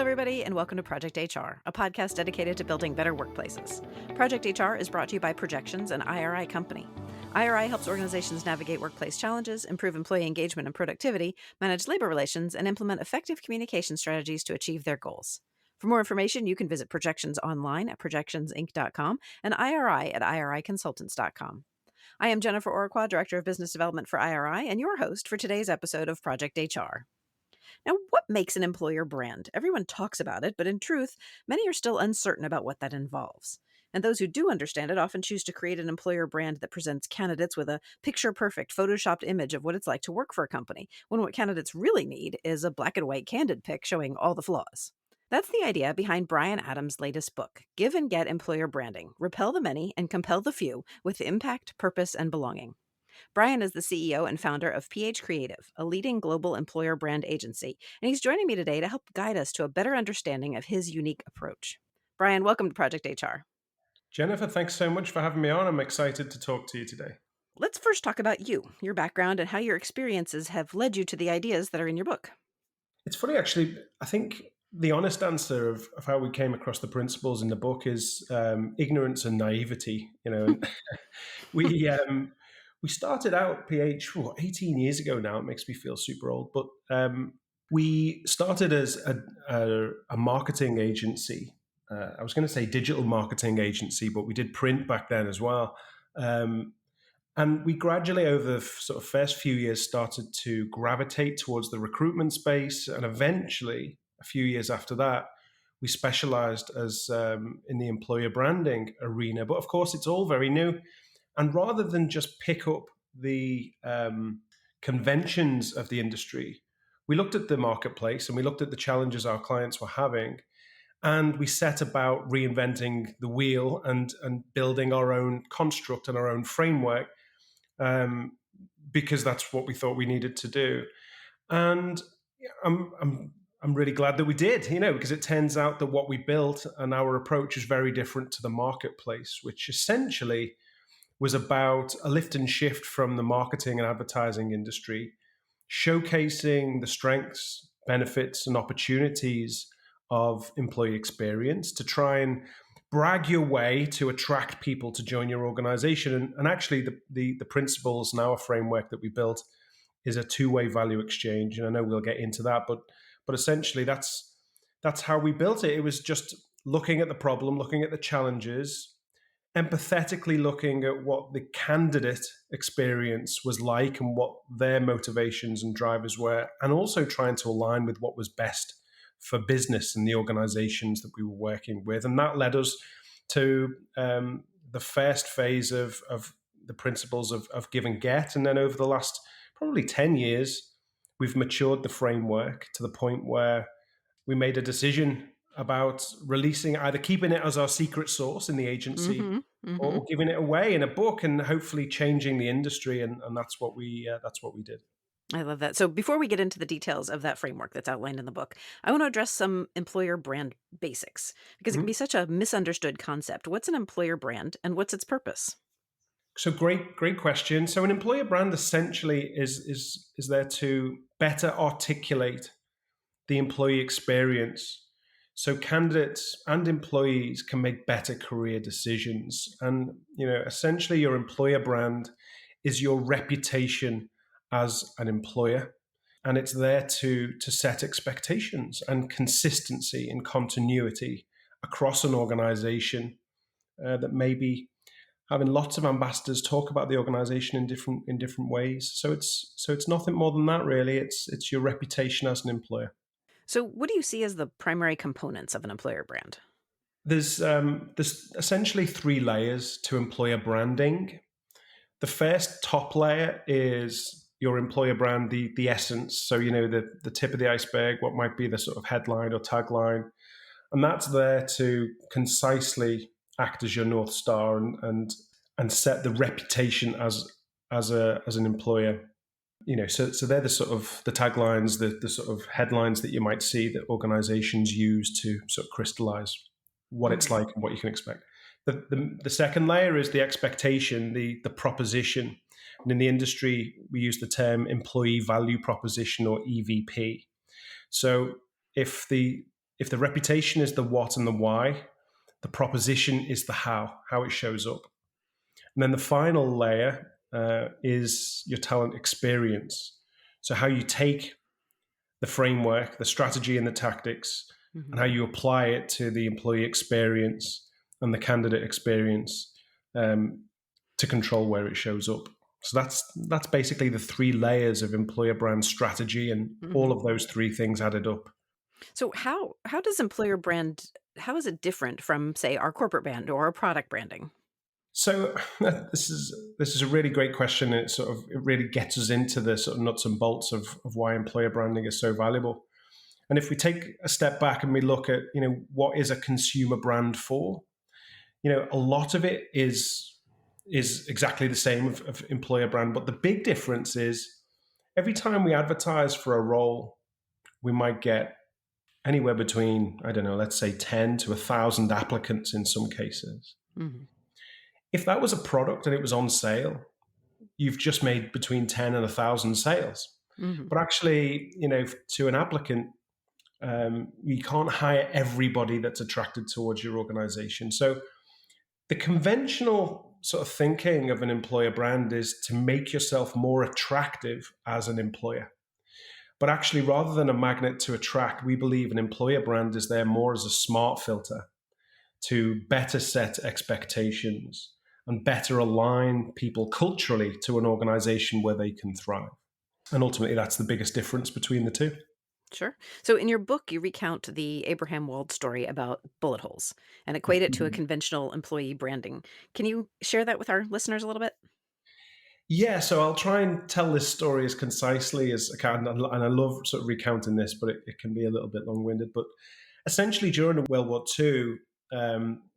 everybody, and welcome to Project HR, a podcast dedicated to building better workplaces. Project HR is brought to you by Projections, an IRI company. IRI helps organizations navigate workplace challenges, improve employee engagement and productivity, manage labor relations, and implement effective communication strategies to achieve their goals. For more information, you can visit Projections online at projectionsinc.com and IRI at iriconsultants.com. I am Jennifer Oraquah, Director of Business Development for IRI, and your host for today's episode of Project HR. Now, what makes an employer brand? Everyone talks about it, but in truth, many are still uncertain about what that involves. And those who do understand it often choose to create an employer brand that presents candidates with a picture-perfect, photoshopped image of what it's like to work for a company, when what candidates really need is a black and white candid pic showing all the flaws. That's the idea behind Bryan Adams' latest book, Give and Get Employer Branding, Repel the Many and Compel the Few with Impact, Purpose, and Belonging. Bryan is the CEO and founder of PH Creative, a leading global employer brand agency, and he's joining me today to help guide us to a better understanding of his unique approach. Bryan, welcome to Project HR. Jennifer, thanks so much for having me on. I'm excited to talk to you today. Let's first talk about you, your background, and how your experiences have led you to the ideas that are in your book. It's funny, actually. I think the honest answer of how we came across the principles in the book is ignorance and naivety. We started out PH 18 years ago now. It makes me feel super old, but we started as a marketing agency. I was going to say digital marketing agency, but we did print back then as well. And we gradually, over the sort of first few years, started to gravitate towards the recruitment space. And eventually, a few years after that, we specialized as in the employer branding arena. But of course, it's all very new. And rather than just pick up the conventions of the industry, we looked at the marketplace and we looked at the challenges our clients were having. And we set about reinventing the wheel and building our own construct and our own framework, because that's what we thought we needed to do. And I'm really glad that we did, because it turns out that what we built and our approach is very different to the marketplace, which essentially was about a lift and shift from the marketing and advertising industry, showcasing the strengths, benefits, and opportunities of employee experience to try and brag your way to attract people to join your organization. And actually, the principles and our framework that we built is a two-way value exchange. And I know we'll get into that, but essentially that's how we built it. It was just looking at the problem, looking at the challenges, empathetically looking at what the candidate experience was like and what their motivations and drivers were, and also trying to align with what was best for business and the organizations that we were working with. And that led us to the first phase of the principles of give and get. And then over the last probably 10 years, we've matured the framework to the point where we made a decision about releasing, either keeping it as our secret sauce in the agency or giving it away in a book and hopefully changing the industry. And that's what we did. I love that. So before we get into the details of that framework that's outlined in the book, I want to address some employer brand basics because it can be such a misunderstood concept. What's an employer brand and what's its purpose? So great question. So an employer brand essentially is there to better articulate the employee experience, so candidates and employees can make better career decisions. And essentially, your employer brand is your reputation as an employer, and it's there to set expectations and consistency and continuity across an organization that may be having lots of ambassadors talk about the organization in different ways. So it's nothing more than that, really. It's your reputation as an employer. So what do you see as the primary components of an employer brand? There's essentially three layers to employer branding. The first top layer is your employer brand, the essence. So, the tip of the iceberg, what might be the sort of headline or tagline. And that's there to concisely act as your North Star and set the reputation as an employer. So they're the sort of the taglines, the sort of headlines that you might see that organizations use to sort of crystallize what it's like and what you can expect. The second layer is the expectation, the proposition. And in the industry, we use the term employee value proposition or EVP. So if the if the reputation is the what and the why, the proposition is the how it shows up. And then the final layer is your talent experience. So how you take the framework, the strategy and the tactics, and how you apply it to the employee experience and the candidate experience to control where it shows up. So that's basically the three layers of employer brand strategy, and all of those three things added up. So how does employer brand, how is it different from, say, our corporate brand or our product branding? So this is a really great question. It really gets us into the sort of nuts and bolts of why employer branding is so valuable. And if we take a step back and we look at, what is a consumer brand for, a lot of it is exactly the same of employer brand. But the big difference is every time we advertise for a role, we might get anywhere between, I don't know, let's say 10 to 1,000 applicants in some cases. Mm-hmm. If that was a product and it was on sale, you've just made between 10 and 1,000 sales. Mm-hmm. But actually, to an applicant, you can't hire everybody that's attracted towards your organization. So the conventional sort of thinking of an employer brand is to make yourself more attractive as an employer. But actually, rather than a magnet to attract, we believe an employer brand is there more as a smart filter to better set expectations and better align people culturally to an organization where they can thrive. And ultimately, that's the biggest difference between the two. Sure. So in your book, you recount the Abraham Wald story about bullet holes and equate it to a conventional employee branding. Can you share that with our listeners a little bit? Yeah, so I'll try and tell this story as concisely as I can. And I love sort of recounting this, but it can be a little bit long-winded. But essentially, during World War II,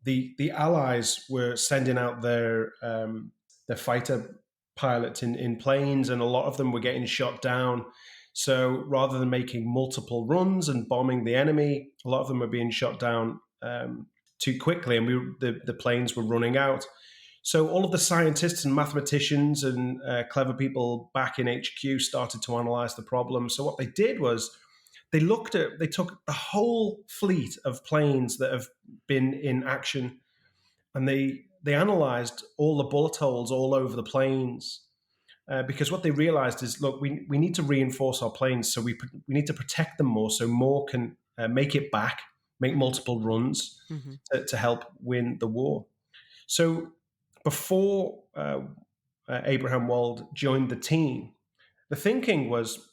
the Allies were sending out their fighter pilots in planes, and a lot of them were getting shot down. So rather than making multiple runs and bombing the enemy, a lot of them were being shot down too quickly, and the planes were running out. So all of the scientists and mathematicians and clever people back in HQ started to analyze the problem. So what they did was they took the whole fleet of planes that have been in action, and they analyzed all the bullet holes all over the planes. Because what they realized is, look, we need to reinforce our planes, so we need to protect them more, so more can make it back, make multiple runs to help win the war. So before Abraham Wald joined the team, the thinking was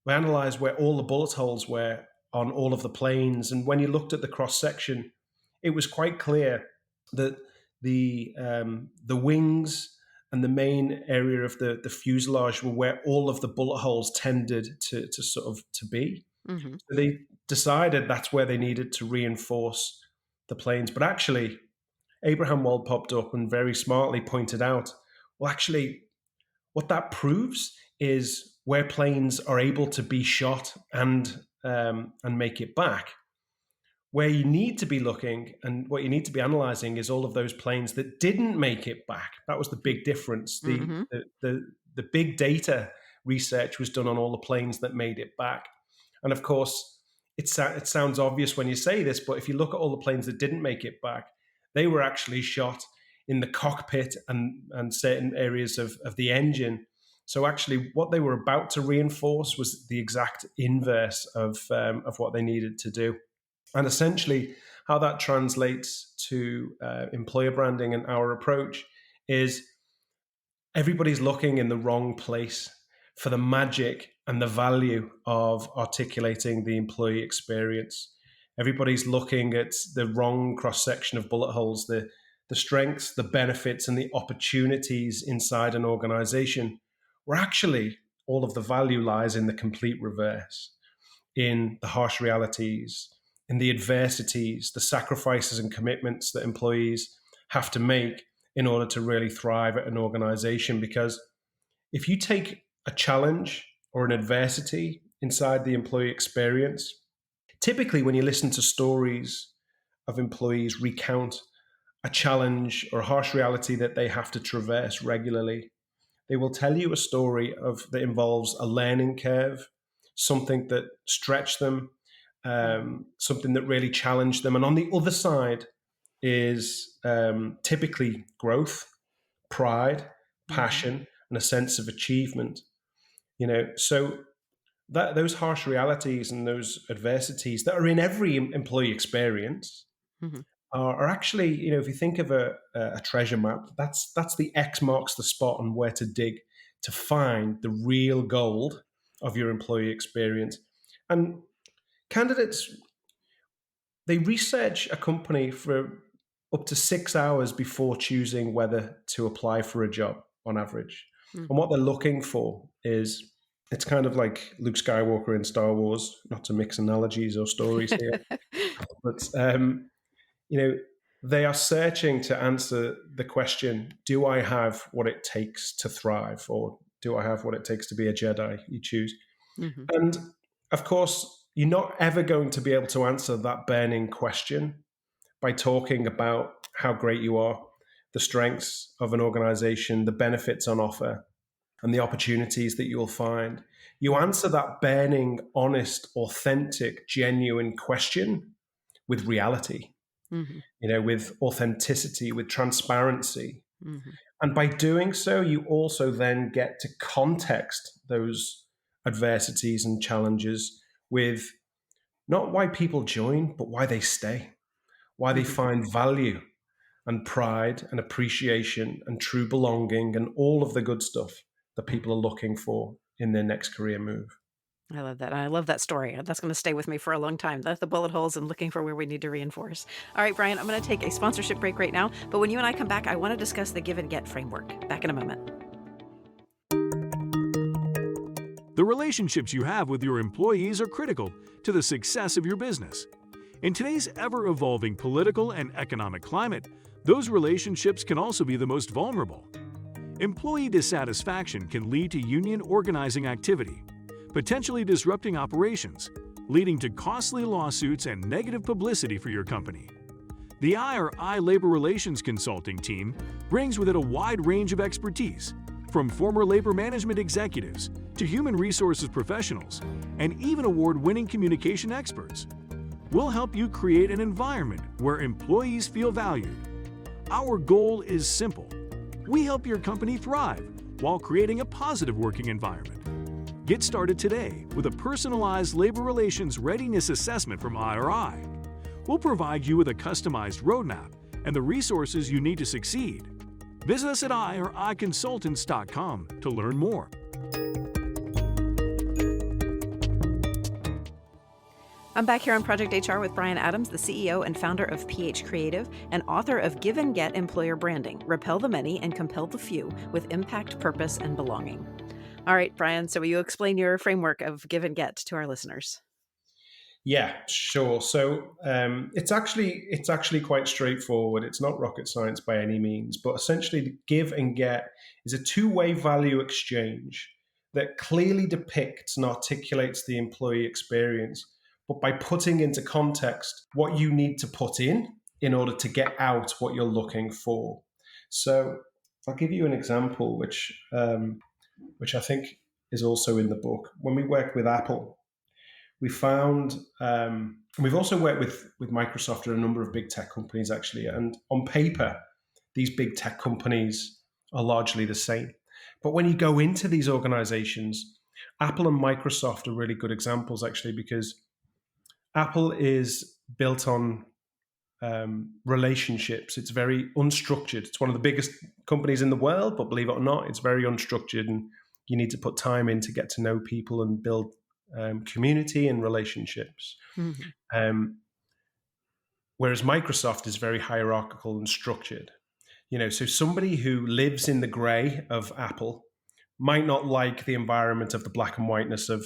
we analyzed where all the bullet holes were on all of the planes, and when you looked at the cross section, it was quite clear that the wings and the main area of the fuselage were where all of the bullet holes tended to be. Mm-hmm. So they decided that's where they needed to reinforce the planes. But actually, Abraham Wald popped up and very smartly pointed out, well, actually, what that proves is where planes are able to be shot and make it back. Where you need to be looking and what you need to be analyzing is all of those planes that didn't make it back. That was the big difference. The big data research was done on all the planes that made it back. And of course, it sounds obvious when you say this, but if you look at all the planes that didn't make it back, they were actually shot in the cockpit and certain areas of the engine. So actually, what they were about to reinforce was the exact inverse of what they needed to do. And essentially, how that translates to employer branding and our approach is everybody's looking in the wrong place for the magic and the value of articulating the employee experience. Everybody's looking at the wrong cross-section of bullet holes, the strengths, the benefits, and the opportunities inside an organization, where actually all of the value lies in the complete reverse, in the harsh realities, in the adversities, the sacrifices and commitments that employees have to make in order to really thrive at an organization. Because if you take a challenge or an adversity inside the employee experience, typically when you listen to stories of employees recount a challenge or a harsh reality that they have to traverse regularly, they will tell you a story that involves a learning curve, something that stretched them, something that really challenged them. And on the other side is typically growth, pride, passion, and a sense of achievement. So that those harsh realities and those adversities that are in every employee experience Mm-hmm. are actually, if you think of a treasure map, that's the X marks the spot on where to dig to find the real gold of your employee experience. And candidates, they research a company for up to 6 hours before choosing whether to apply for a job on average. And what they're looking for is, it's kind of like Luke Skywalker in Star Wars, not to mix analogies or stories here, but they are searching to answer the question, do I have what it takes to thrive? Or do I have what it takes to be a Jedi? You choose. Mm-hmm. And of course, you're not ever going to be able to answer that burning question by talking about how great you are, the strengths of an organization, the benefits on offer, and the opportunities that you'll find. You answer that burning, honest, authentic, genuine question with reality, with authenticity, with transparency. Mm-hmm. And by doing so, you also then get to context those adversities and challenges with not why people join, but why they stay, why they find value and pride and appreciation and true belonging and all of the good stuff that people are looking for in their next career move. I love that. I love that story. That's going to stay with me for a long time. That's the bullet holes and looking for where we need to reinforce. All right, Bryan, I'm going to take a sponsorship break right now. But when you and I come back, I want to discuss the give and get framework. Back in a moment. The relationships you have with your employees are critical to the success of your business. In today's ever-evolving political and economic climate, those relationships can also be the most vulnerable. Employee dissatisfaction can lead to union organizing activity, potentially disrupting operations, leading to costly lawsuits and negative publicity for your company. The I Labor Relations Consulting team brings with it a wide range of expertise, from former labor management executives to human resources professionals, and even award-winning communication experts. We'll help you create an environment where employees feel valued. Our goal is simple. We help your company thrive while creating a positive working environment. Get started today with a personalized labor relations readiness assessment from IRI. We'll provide you with a customized roadmap and the resources you need to succeed. Visit us at iriconsultants.com to learn more. I'm back here on Project HR with Bryan Adams, the CEO and founder of PH Creative and author of Give and Get Employer Branding, Repel the Many and Compel the Few with Impact, Purpose, and Belonging. All right, Bryan, so will you explain your framework of give and get to our listeners? Yeah, sure. So it's actually quite straightforward. It's not rocket science by any means, but essentially give and get is a two-way value exchange that clearly depicts and articulates the employee experience, but by putting into context what you need to put in order to get out what you're looking for. So I'll give you an example, which I think is also in the book. When we worked with Apple, we found, we've also worked with Microsoft and a number of big tech companies actually, and on paper, these big tech companies are largely the same. But when you go into these organizations, Apple and Microsoft are really good examples actually, because Apple is built on relationships. It's very unstructured. It's one of the biggest companies in the world, but believe it or not, it's very unstructured, and you need to put time in to get to know people and build community and relationships. Whereas Microsoft is very hierarchical and structured. So somebody who lives in the gray of Apple might not like the environment of the black and whiteness of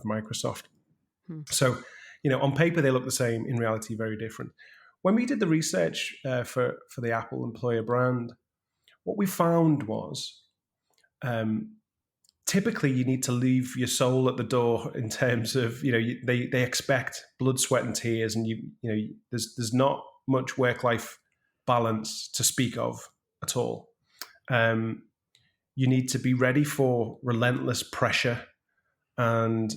Microsoft. So, on paper they look the same, in reality very different. When we did the research for the Apple employer brand, what we found was typically you need to leave your soul at the door in terms of, they expect blood, sweat, and tears, and there's not much work-life balance to speak of at all. You need to be ready for relentless pressure and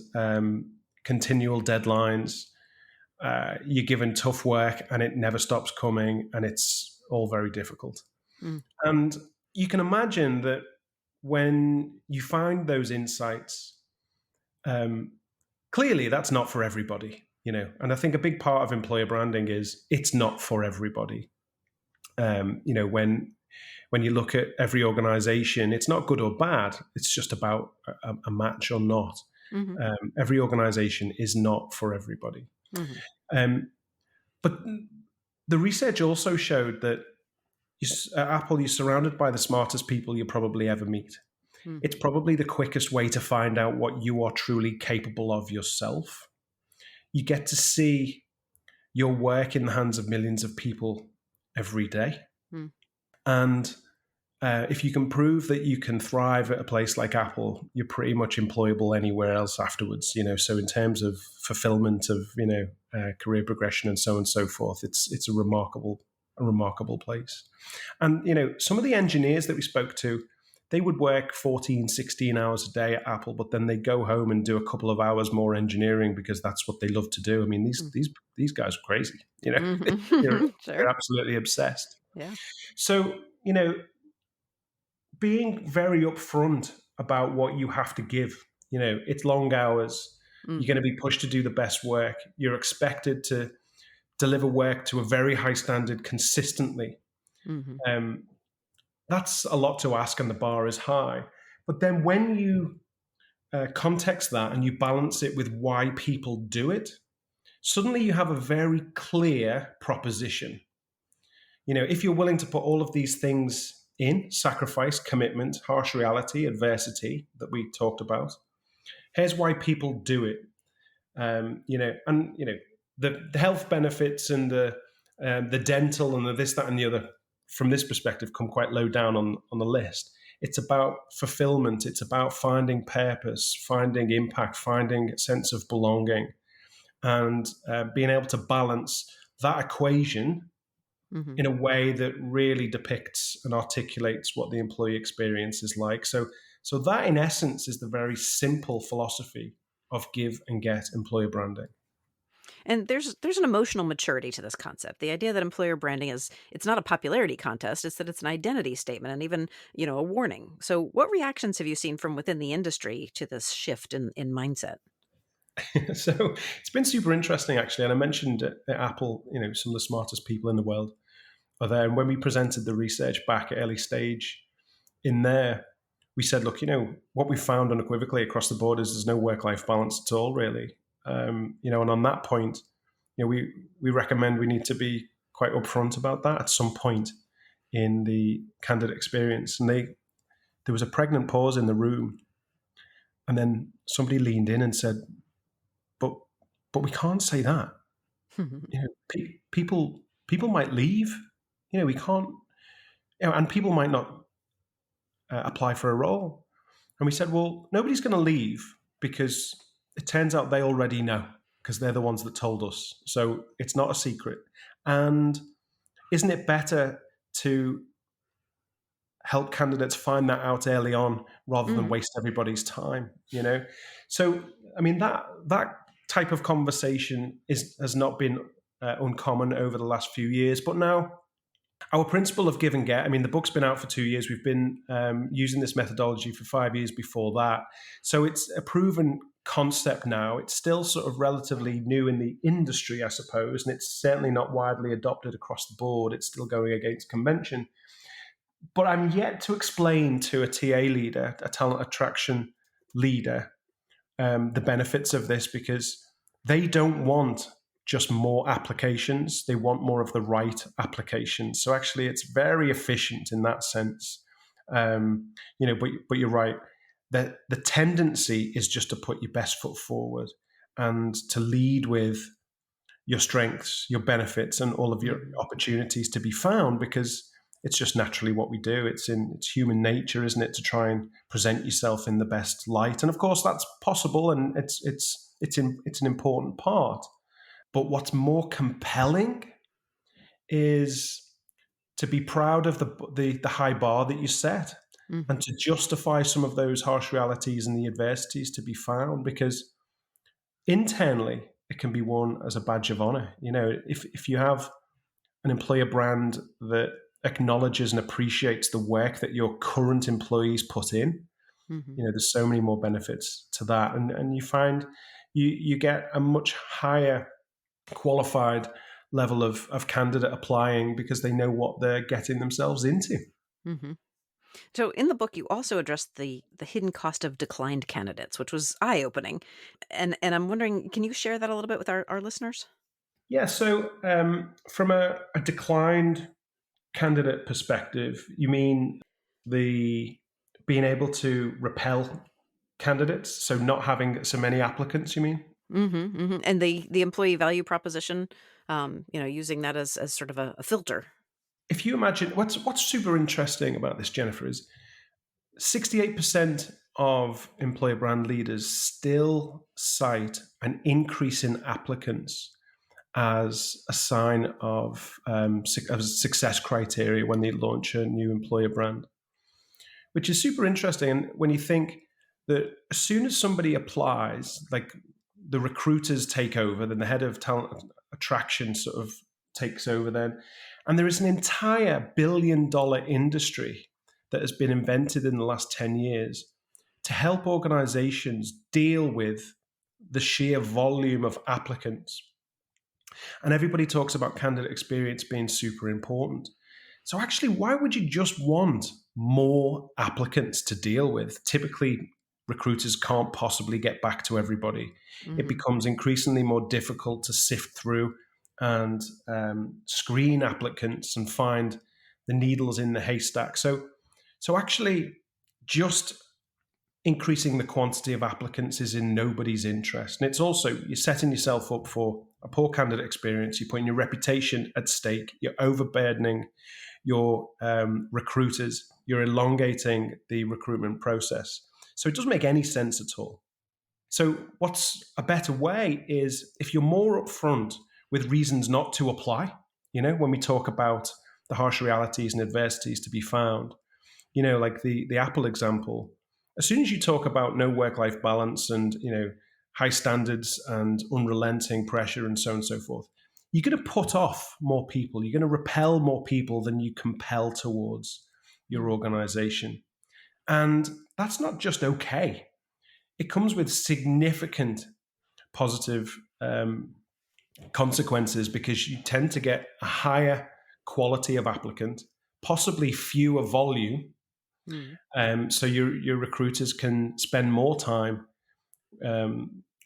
continual deadlines. you're given tough work and it never stops coming, and it's all very difficult. Mm. And you can imagine that when you find those insights, clearly that's not for everybody, and I think a big part of employer branding is it's not for everybody. When you look at every organization, it's not good or bad. It's just about a match or not. Mm-hmm. Every organization is not for everybody. Mm-hmm. But the research also showed that at Apple, you're surrounded by the smartest people you probably ever meet. Mm-hmm. It's probably the quickest way to find out what you are truly capable of yourself. You get to see your work in the hands of millions of people every day. Mm. And if you can prove that you can thrive at a place like Apple, you're pretty much employable anywhere else afterwards. So in terms of fulfillment of career progression and so on and so forth, it's a remarkable place. And some of the engineers that we spoke to, they would work 14, 16 hours a day at Apple, but then they go home and do a couple of hours more engineering because that's what they love to do. I mean, these guys are crazy. Mm-hmm. They're Sure. absolutely obsessed. Yeah. So being very upfront about what you have to give. It's long hours. Mm. You're going to be pushed to do the best work. You're expected to deliver work to a very high standard consistently. Mm-hmm. That's a lot to ask, and the bar is high. But then when you context that and you balance it with why people do it, suddenly you have a very clear proposition. If you're willing to put all of these things in, sacrifice, commitment, harsh reality, adversity that we talked about, here's why people do it. The health benefits and the dental and the this, that, and the other, from this perspective, come quite low down on the list. It's about fulfillment. It's about finding purpose, finding impact, finding a sense of belonging, and being able to balance that equation in a way that really depicts and articulates what the employee experience is like. So that, in essence, is the very simple philosophy of give and get employer branding. And there's an emotional maturity to this concept. The idea that employer branding it's not a popularity contest, it's that it's an identity statement and even, a warning. So what reactions have you seen from within the industry to this shift in mindset? So it's been super interesting, actually. And I mentioned at Apple, some of the smartest people in the world are there. And when we presented the research back at early stage in there, we said, look, what we found unequivocally across the board is there's no work-life balance at all, really. And on that point, we recommend we need to be quite upfront about that at some point in the candidate experience. And there was a pregnant pause in the room, and then somebody leaned in and said, but we can't say that. People might leave. We can't, and people might not apply for a role. And we said, well, nobody's going to leave because it turns out they already know, because they're the ones that told us. So it's not a secret. And isn't it better to help candidates find that out early on rather than waste everybody's time? So I mean, that type of conversation has not been uncommon over the last few years. But now our principle of give and get, I mean, the book's been out for 2 years. We've been using this methodology for 5 years before that. So it's a proven concept now. It's still sort of relatively new in the industry, I suppose, and it's certainly not widely adopted across the board. It's still going against convention. But I'm yet to explain to a TA leader, a talent attraction leader, the benefits of this, because they don't want just more applications. They want more of the right applications. So actually, it's very efficient in that sense. But you're right. The tendency is just to put your best foot forward and to lead with your strengths, your benefits, and all of your opportunities to be found, because it's just naturally what we do. It's human nature, isn't it, to try and present yourself in the best light. And of course, that's possible, and it's an important part. But what's more compelling is to be proud of the high bar that you set, and to justify some of those harsh realities and the adversities to be found. Because internally, it can be worn as a badge of honor. If you have an employer brand that acknowledges and appreciates the work that your current employees put in, Mm-hmm. there's so many more benefits to that. And you find you get a much higher qualified level of candidate applying because they know what they're getting themselves into. Mm-hmm. So in the book, you also addressed the hidden cost of declined candidates, which was eye-opening. And I'm wondering, can you share that a little bit with our listeners? Yeah, so from a declined candidate perspective, you mean the being able to repel candidates, so not having so many applicants, you mean? Mm-hmm, mm-hmm. And the employee value proposition, using that as sort of a filter. If you imagine what's super interesting about this, Jennifer, is 68% of employer brand leaders still cite an increase in applicants as a sign of success criteria when they launch a new employer brand, which is super interesting. And when you think that as soon as somebody applies, like the recruiters take over, then the head of talent attraction sort of takes over then. And there is an entire billion-dollar industry that has been invented in the last 10 years to help organizations deal with the sheer volume of applicants. And everybody talks about candidate experience being super important. So actually, why would you just want more applicants to deal with? Typically, recruiters can't possibly get back to everybody. It Mm-hmm. becomes increasingly more difficult to sift through and screen applicants and find the needles in the haystack. So actually, just increasing the quantity of applicants is in nobody's interest. And it's also, you're setting yourself up for a poor candidate experience. You're putting your reputation at stake. You're overburdening your recruiters. You're elongating the recruitment process. So it doesn't make any sense at all. So what's a better way is if you're more upfront with reasons not to apply, when we talk about the harsh realities and adversities to be found, like the Apple example, as soon as you talk about no work-life balance and, high standards and unrelenting pressure and so on and so forth, you're going to put off more people. You're going to repel more people than you compel towards your organization. And that's not just okay. It comes with significant positive consequences because you tend to get a higher quality of applicant, possibly fewer volume. So your recruiters can spend more time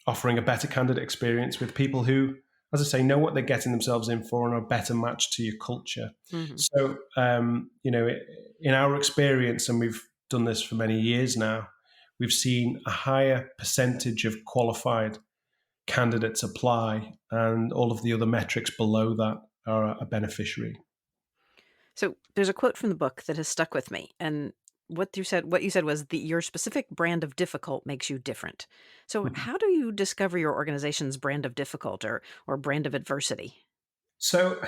offering a better candidate experience with people who, as I say, know what they're getting themselves in for and are a better match to your culture. Mm-hmm. So, in our experience, and we've done this for many years now, we've seen a higher percentage of qualified candidates apply, and all of the other metrics below that are a beneficiary. So there's a quote from the book that has stuck with me, and what you said was that your specific brand of difficult makes you different. So how do you discover your organization's brand of difficult or brand of adversity? So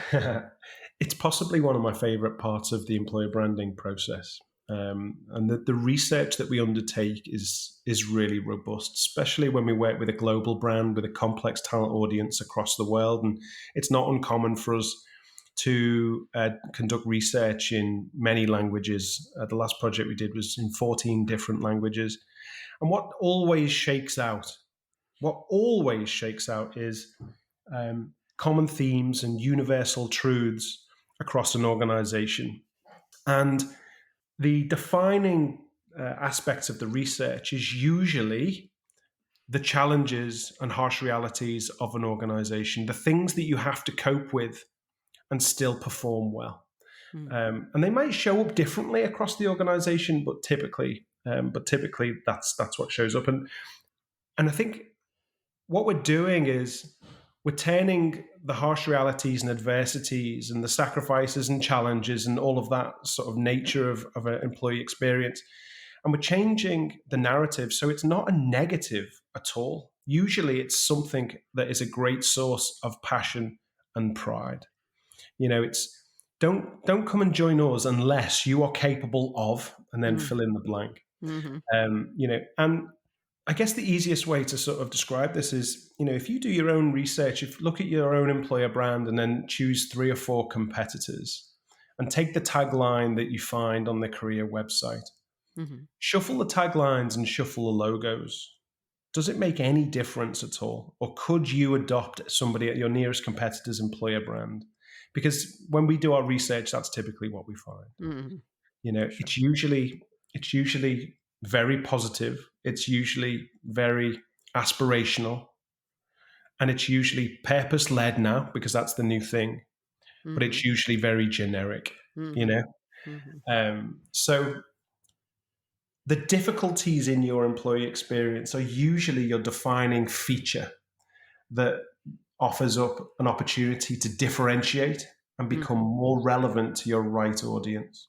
it's possibly one of my favorite parts of the employer branding process. And the research that we undertake is really robust, especially when we work with a global brand with a complex talent audience across the world. And it's not uncommon for us to conduct research in many languages. The last project we did was in 14 different languages. And what always shakes out is common themes and universal truths across an organization. And the defining aspects of the research is usually the challenges and harsh realities of an organization, the things that you have to cope with and still perform well. And they might show up differently across the organization, but typically that's what shows up. And I think what we're doing is we're turning the harsh realities and adversities and the sacrifices and challenges and all of that sort of nature of an employee experience, and we're changing the narrative so it's not a negative at all. Usually it's something that is a great source of passion and pride. It's don't come and join us unless you are capable of, and then fill in the blank. Mm-hmm. And I guess the easiest way to sort of describe this is, if you do your own research, if you look at your own employer brand and then choose 3 or 4 competitors and take the tagline that you find on the career website, Hmm. shuffle the taglines and shuffle the logos. Does it make any difference at all? Or could you adopt somebody at your nearest competitor's employer brand? Because when we do our research, that's typically what we find. Hmm. Sure. It's usually very positive. It's usually very aspirational, and it's usually purpose led now because that's the new thing. But Hmm. it's usually very generic. You Hmm. know, Hmm. so the difficulties in your employee experience are usually your defining feature that offers up an opportunity to differentiate and become Hmm. more relevant to your right audience.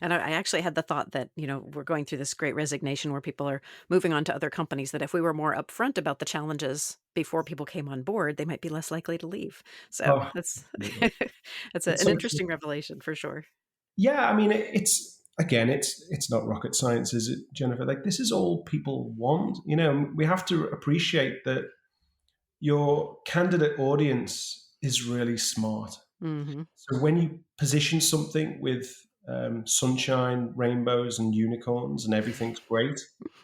And I actually had the thought that, we're going through this great resignation where people are moving on to other companies, that if we were more upfront about the challenges before people came on board, they might be less likely to leave. So Oh, that's absolutely. that's It's an so true. interesting revelation for sure. Yeah, I mean, it's again, it's not rocket science, is it, Jennifer? Like, this is all people want. We have to appreciate that your candidate audience is really smart. Hmm. So when you position something with sunshine, rainbows, and unicorns, and everything's great,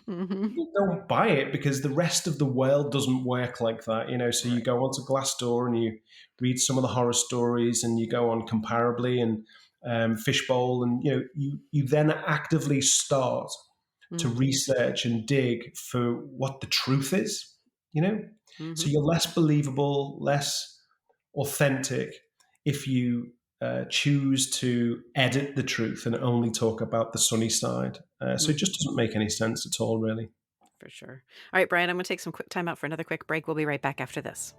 Hmm. people don't buy it because the rest of the world doesn't work like that. So you Right. go onto Glassdoor and you read some of the horror stories, and you go on Comparably and Fishbowl, and you then actively start to Hmm. research and dig for what the truth is. You know, Hmm. so you're less believable, less authentic if you choose to edit the truth and only talk about the sunny side. So it just doesn't make any sense at all, really. For sure. All right, Brian, I'm going to take some quick time out for another quick break. We'll be right back after this.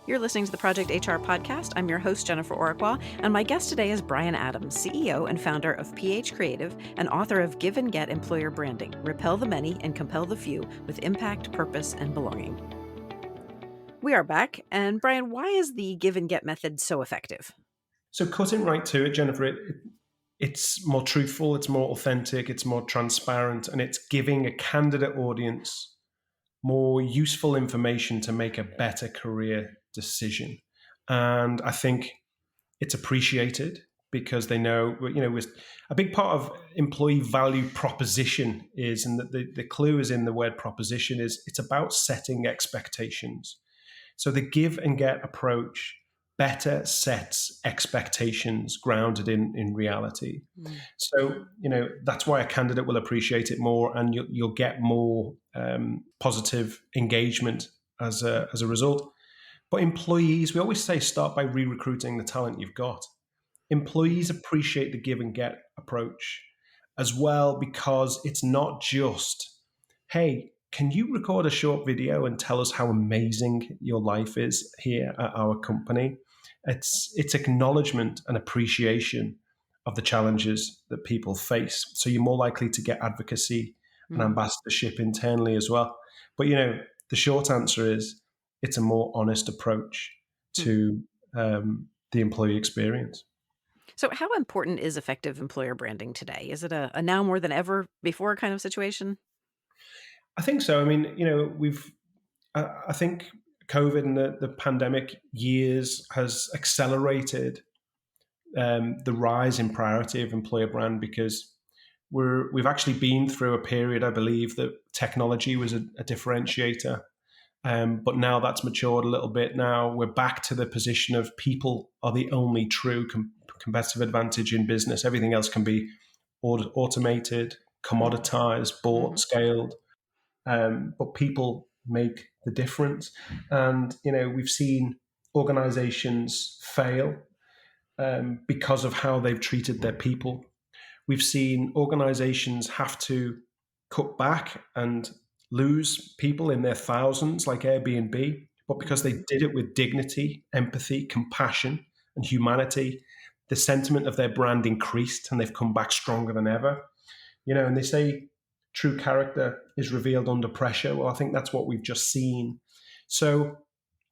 You're listening to the Project HR podcast. I'm your host, Jennifer Oraqua, and my guest today is Bryan Adams, CEO and founder of PH Creative and author of Give and Get Employer Branding, Repel the Many and Compel the Few with Impact, Purpose, and Belonging. We are back. And Brian, why is the give and get method so effective? So cutting right to it, Jennifer, it's more truthful, it's more authentic, it's more transparent, and it's giving a candidate audience more useful information to make a better career decision. And I think it's appreciated because they know, with a big part of employee value proposition is, and the clue is in the word proposition, is it's about setting expectations. So the give and get approach better sets expectations grounded in reality. Mm. So, that's why a candidate will appreciate it more, and you'll get more positive engagement as a result. But employees, we always say, start by re-recruiting the talent you've got. Employees appreciate the give and get approach as well, because it's not just, hey, can you record a short video and tell us how amazing your life is here at our company? It's acknowledgement and appreciation of the challenges that people face. So you're more likely to get advocacy and Mm. ambassadorship internally as well. But the short answer is it's a more honest approach Mm. to the employee experience. So, how important is effective employer branding today? Is it a now more than ever before kind of situation? I think so. I mean, I think COVID and the pandemic years has accelerated the rise in priority of employer brand, because we've actually been through a period, I believe, that technology was a differentiator. But now that's matured a little bit. Now we're back to the position of people are the only true competitive advantage in business. Everything else can be automated, commoditized, bought, Mm-hmm. scaled. But people make the difference. And, we've seen organizations fail because of how they've treated their people. We've seen organizations have to cut back and lose people in their thousands, like Airbnb, but because they Mm-hmm. did it with dignity, empathy, compassion, and humanity, the sentiment of their brand increased and they've come back stronger than ever. And they say true character is revealed under pressure. Well, I think that's what we've just seen. So,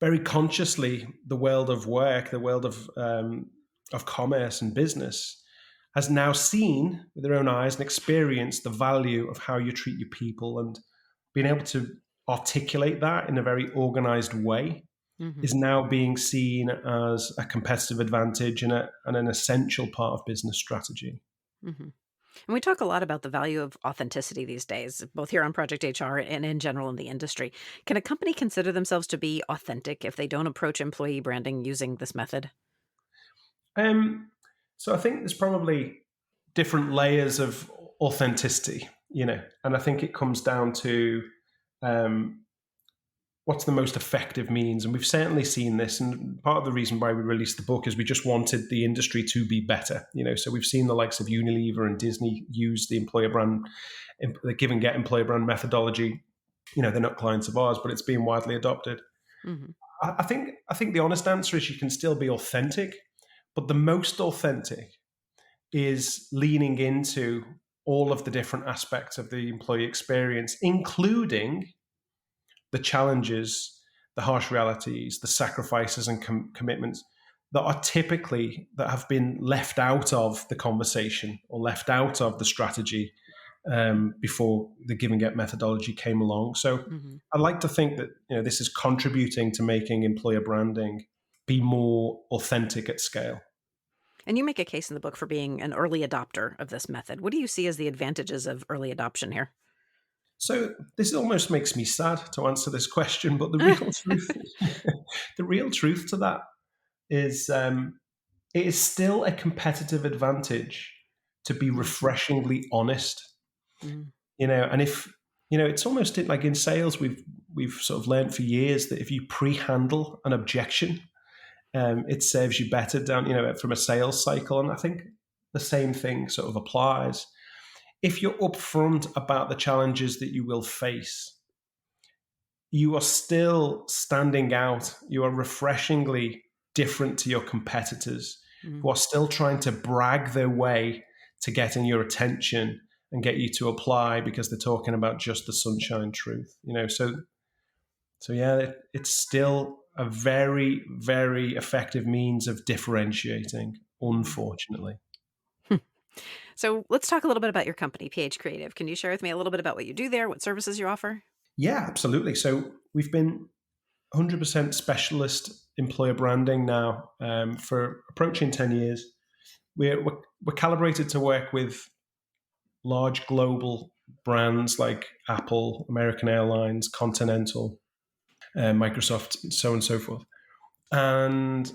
very consciously, the world of work, the world of commerce and business, has now seen with their own eyes and experienced the value of how you treat your people. And being able to articulate that in a very organized way Mm-hmm. is now being seen as a competitive advantage and an essential part of business strategy. Mm-hmm. And we talk a lot about the value of authenticity these days, both here on Project HR and in general in the industry. Can a company consider themselves to be authentic if they don't approach employee branding using this method? So I think there's probably different layers of authenticity, and I think it comes down to what's the most effective means. And we've certainly seen this. And part of the reason why we released the book is we just wanted the industry to be better. So we've seen the likes of Unilever and Disney use the employer brand, the give and get employer brand methodology. They're not clients of ours, but it's being widely adopted. Mm-hmm. I think the honest answer is you can still be authentic, but the most authentic is leaning into all of the different aspects of the employee experience, including the challenges, the harsh realities, the sacrifices and commitments that have been left out of the conversation or left out of the strategy before the give and get methodology came along. So Mm-hmm. I'd like to think that this is contributing to making employer branding be more authentic at scale. And you make a case in the book for being an early adopter of this method. What do you see as the advantages of early adoption here? So this almost makes me sad to answer this question, but the real truth, the real truth to that is it is still a competitive advantage to be refreshingly honest. Mm-hmm. And if it's almost like in sales, we've sort of learned for years that if you pre-handle an objection, it serves you better down, from a sales cycle. And I think the same thing sort of applies. If you're upfront about the challenges that you will face, you are still standing out. You are refreshingly different to your competitors who are still trying to brag their way to getting your attention and get you to apply because they're talking about just the sunshine truth. So yeah, it's still a very, very effective means of differentiating, unfortunately. So let's talk a little bit about your company, PH Creative. Can you share with me a little bit about what you do there, what services you offer? Yeah, absolutely. So we've been 100% specialist employer branding now for approaching 10 years. We're calibrated to work with large global brands like Apple, American Airlines, Continental, Microsoft, so on and so forth. And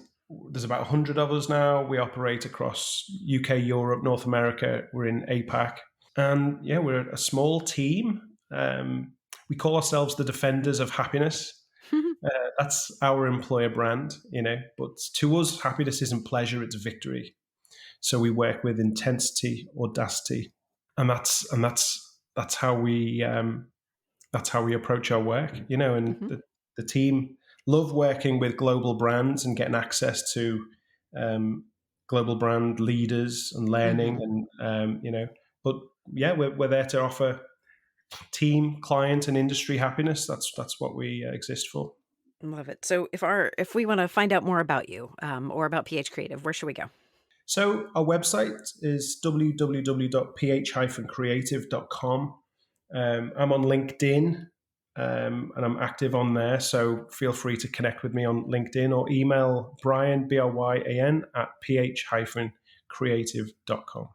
there's about 100 of us now. We operate across UK, Europe, North America. We're in APAC. And yeah, we're a small team. We call ourselves the Defenders of Happiness. That's our employer brand, but to us, happiness isn't pleasure, it's victory. So we work with intensity, audacity, and that's how we approach our work, and the team love working with global brands and getting access to global brand leaders and learning, and but yeah, we're there to offer team, client, and industry happiness. That's what we exist for. Love it. So if we want to find out more about you or about PH Creative, where should we go? So our website is www.ph-creative.com. I'm on LinkedIn and I'm active on there. So feel free to connect with me on LinkedIn or email Bryan, Bryan, at ph-creative.com.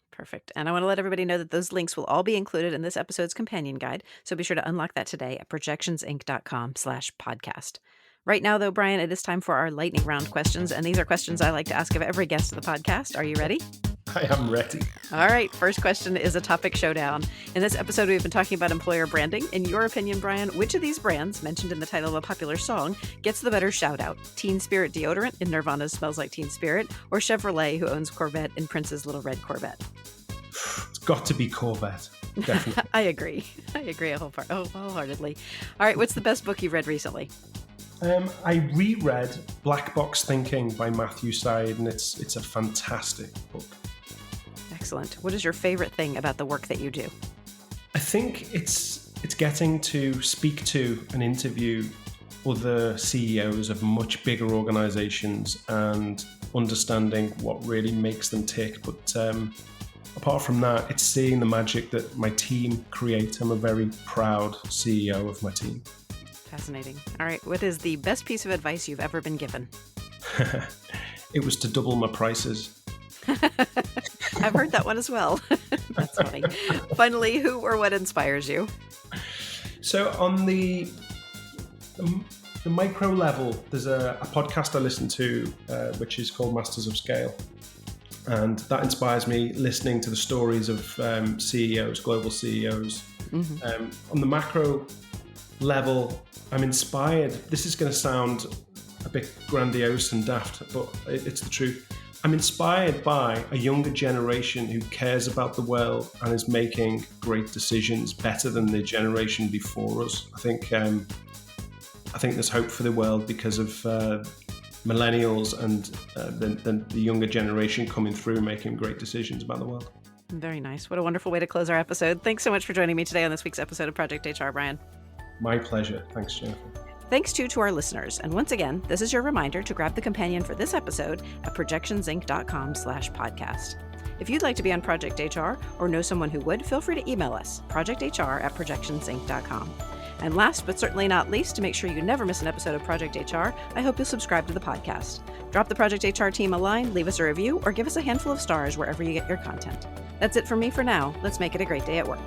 Perfect. And I want to let everybody know that those links will all be included in this episode's companion guide. So be sure to unlock that today at projectionsinc.com/podcast. Right now, though, Bryan, it is time for our lightning round questions. And these are questions I like to ask of every guest of the podcast. Are you ready? I am ready. All right. First question is a topic showdown. In this episode, we've been talking about employer branding. In your opinion, Bryan, which of these brands, mentioned in the title of a popular song, gets the better shout out? Teen Spirit deodorant in Nirvana's Smells Like Teen Spirit, or Chevrolet, who owns Corvette in Prince's Little Red Corvette? It's got to be Corvette. Definitely. I agree wholeheartedly. All right. What's the best book you've read recently? I reread Black Box Thinking by Matthew Syed, and it's a fantastic book. Excellent. What is your favorite thing about the work that you do? I think it's getting to speak to and interview other CEOs of much bigger organizations and understanding what really makes them tick. But apart from that, it's seeing the magic that my team create. I'm a very proud CEO of my team. Fascinating. All right. What is the best piece of advice you've ever been given? It was to double my prices. I've heard that one as well. That's funny. Finally, who or what inspires you? So on the micro level, there's a podcast I listen to, which is called Masters of Scale. And that inspires me, listening to the stories of CEOs, global CEOs. Mm-hmm. On the macro level, I'm inspired. This is going to sound a bit grandiose and daft, but it's the truth. I'm inspired by a younger generation who cares about the world and is making great decisions better than the generation before us. I think there's hope for the world because of millennials and the younger generation coming through making great decisions about the world. Very nice. What a wonderful way to close our episode. Thanks so much for joining me today on this week's episode of Project HR, Bryan. My pleasure. Thanks, Jennifer. Thanks to our listeners. And once again, this is your reminder to grab the companion for this episode at projectionsinc.com/podcast. If you'd like to be on Project HR or know someone who would, feel free to email us, projecthr@projectionsinc.com. And last but certainly not least, to make sure you never miss an episode of Project HR, I hope you'll subscribe to the podcast. Drop the Project HR team a line, leave us a review, or give us a handful of stars wherever you get your content. That's it for me for now. Let's make it a great day at work.